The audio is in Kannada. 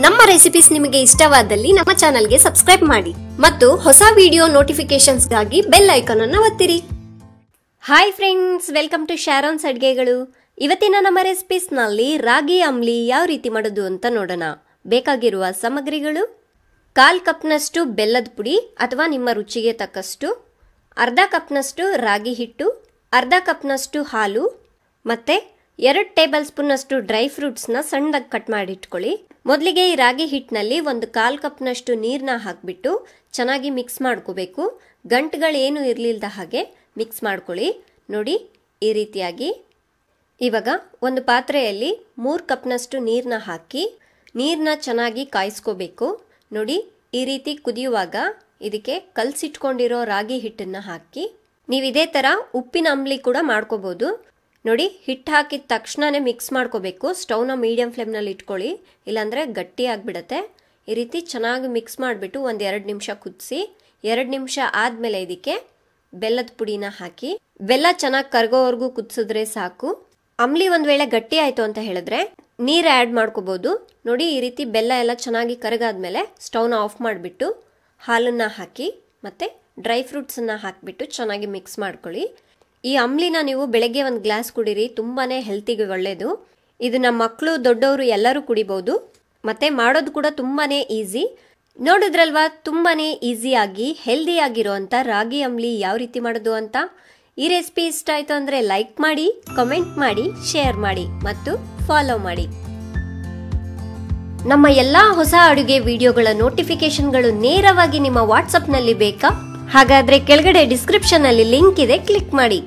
ನಮ್ಮ ರೆಸಿಪೀಸ್ ನಿಮಗೆ ಇಷ್ಟವಾದಲ್ಲಿ ನಮ್ಮ ಚಾನೆಲ್ಗೆ ಸಬ್ಸ್ಕ್ರೈಬ್ ಮಾಡಿ ಮತ್ತು ಹೊಸ ವಿಡಿಯೋ ನೋಟಿಫಿಕೇಶನ್ಸ್ಗಾಗಿ ಬೆಲ್ ಐಕಾನ್ ಅನ್ನು ಒತ್ತಿರಿ. Hi friends, welcome to Sharon's ಅಡುಗೆಗಳು. ಇವತ್ತಿನ ನಮ್ಮ ರೆಸಿಪೀಸ್ ನಲ್ಲಿ ರಾಗಿ ಅಂಬ್ಲಿ ಯಾವ ರೀತಿ ಮಾಡೋದು ಅಂತ ನೋಡೋಣ. ಬೇಕಾಗಿರುವ ಸಾಮಗ್ರಿಗಳು: 1/4 ಕಪ್ನಷ್ಟು ಬೆಲ್ಲದ ಪುಡಿ ಅಥವಾ ನಿಮ್ಮ ರುಚಿಗೆ ತಕ್ಕಷ್ಟು, ಅರ್ಧ ಕಪ್ನಷ್ಟು ರಾಗಿ ಹಿಟ್ಟು, ಅರ್ಧ ಕಪ್ನಷ್ಟು ಹಾಲು, ಮತ್ತೆ 2 ಟೇಬಲ್ ಸ್ಪೂನ್ನಷ್ಟು ಡ್ರೈ ಫ್ರೂಟ್ಸ್ನ ಸಣ್ಣದಾಗಿ ಕಟ್ ಮಾಡಿ ಇಟ್ಕೊಳ್ಳಿ. ಮೊದಲಿಗೆ ಈ ರಾಗಿ ಹಿಟ್ಟಿನಲ್ಲಿ 1/4 ಕಪ್ನಷ್ಟು ನೀರನ್ನ ಹಾಕಿಬಿಟ್ಟು ಚೆನ್ನಾಗಿ ಮಿಕ್ಸ್ ಮಾಡ್ಕೋಬೇಕು. ಗಂಟುಗಳೇನು ಇರಲಿಲ್ಲದ ಹಾಗೆ ಮಿಕ್ಸ್ ಮಾಡ್ಕೊಳ್ಳಿ. ನೋಡಿ, ಈ ರೀತಿಯಾಗಿ. ಇವಾಗ ಒಂದು ಪಾತ್ರೆಯಲ್ಲಿ 3 ಕಪ್ನಷ್ಟು ನೀರನ್ನ ಹಾಕಿ ನೀರನ್ನ ಚೆನ್ನಾಗಿ ಕಾಯಿಸ್ಕೋಬೇಕು. ನೋಡಿ, ಈ ರೀತಿ ಕುದಿಯುವಾಗ ಇದಕ್ಕೆ ಕಲಸಿಟ್ಕೊಂಡಿರೋ ರಾಗಿ ಹಿಟ್ಟನ್ನು ಹಾಕಿ ನೀವು ಇದೇ ಥರ ಉಪ್ಪಿನ ಅಂಬ್ಲಿ ಕೂಡ ಮಾಡ್ಕೋಬೋದು. ನೋಡಿ, ಹಿಟ್ಟು ಹಾಕಿದ ತಕ್ಷಣನೇ ಮಿಕ್ಸ್ ಮಾಡ್ಕೋಬೇಕು. ಸ್ಟವ್ನ ಮೀಡಿಯಂ ಫ್ಲೇಮ್ನಲ್ಲಿ ಇಟ್ಕೊಳ್ಳಿ, ಇಲ್ಲಾಂದರೆ ಗಟ್ಟಿ ಆಗಿಬಿಡುತ್ತೆ. ಈ ರೀತಿ ಚೆನ್ನಾಗಿ ಮಿಕ್ಸ್ ಮಾಡಿಬಿಟ್ಟು 1-2 ನಿಮಿಷ ಕುದಿಸಿ. 2 ನಿಮಿಷ ಆದಮೇಲೆ ಇದಕ್ಕೆ ಬೆಲ್ಲದ ಪುಡಿನ ಹಾಕಿ ಬೆಲ್ಲ ಚೆನ್ನಾಗಿ ಕರಗೋವರೆಗೂ ಕುದಿಸಿದ್ರೆ ಸಾಕು. ಅಂಬ್ಲಿ ಒಂದು ವೇಳೆ ಗಟ್ಟಿ ಆಯಿತು ಅಂತ ಹೇಳಿದ್ರೆ ನೀರು ಆ್ಯಡ್ ಮಾಡ್ಕೋಬೋದು. ನೋಡಿ, ಈ ರೀತಿ ಬೆಲ್ಲ ಎಲ್ಲ ಚೆನ್ನಾಗಿ ಕರಗಾದ್ಮೇಲೆ ಸ್ಟವ್ನ ಆಫ್ ಮಾಡಿಬಿಟ್ಟು ಹಾಲನ್ನು ಹಾಕಿ ಮತ್ತು ಡ್ರೈ ಫ್ರೂಟ್ಸನ್ನು ಹಾಕಿಬಿಟ್ಟು ಚೆನ್ನಾಗಿ ಮಿಕ್ಸ್ ಮಾಡ್ಕೊಳ್ಳಿ. ಈ ಅಂಬ್ಲಿನ ನೀವು ಬೆಳಗ್ಗೆ 1 ಗ್ಲಾಸ್ ಕುಡೀರಿ, ತುಂಬಾ ಹೆಲ್ತಿಗೆ ಒಳ್ಳೆಯದು. ಇದು ನಮ್ಮ ಮಕ್ಕಳು ದೊಡ್ಡವರು ಎಲ್ಲರೂ ಕುಡಿಬೋದು. ಮತ್ತು ಮಾಡೋದು ಕೂಡ ತುಂಬಾ ಈಸಿ. ನೋಡಿದ್ರಲ್ವಾ, ತುಂಬಾ ಈಸಿಯಾಗಿ ಹೆಲ್ದಿಯಾಗಿರೋವಂಥ ರಾಗಿ ಅಂಬ್ಲಿ ಯಾವ ರೀತಿ ಮಾಡೋದು ಅಂತ. ಈ ರೆಸಿಪಿ ಇಷ್ಟ ಆಯಿತು ಅಂದರೆ ಲೈಕ್ ಮಾಡಿ, ಕಮೆಂಟ್ ಮಾಡಿ, ಶೇರ್ ಮಾಡಿ ಮತ್ತು ಫಾಲೋ ಮಾಡಿ. ನಮ್ಮ ಎಲ್ಲ ಹೊಸ ಅಡುಗೆ ವಿಡಿಯೋಗಳ ನೋಟಿಫಿಕೇಶನ್ಗಳು ನೇರವಾಗಿ ನಿಮ್ಮ ವಾಟ್ಸಪ್ನಲ್ಲಿ ಬೇಕಾ? ಹಾಗಾದರೆ ಕೆಳಗಡೆ ಡಿಸ್ಕ್ರಿಪ್ಷನ್ನಲ್ಲಿ ಲಿಂಕ್ ಇದೆ, ಕ್ಲಿಕ್ ಮಾಡಿ.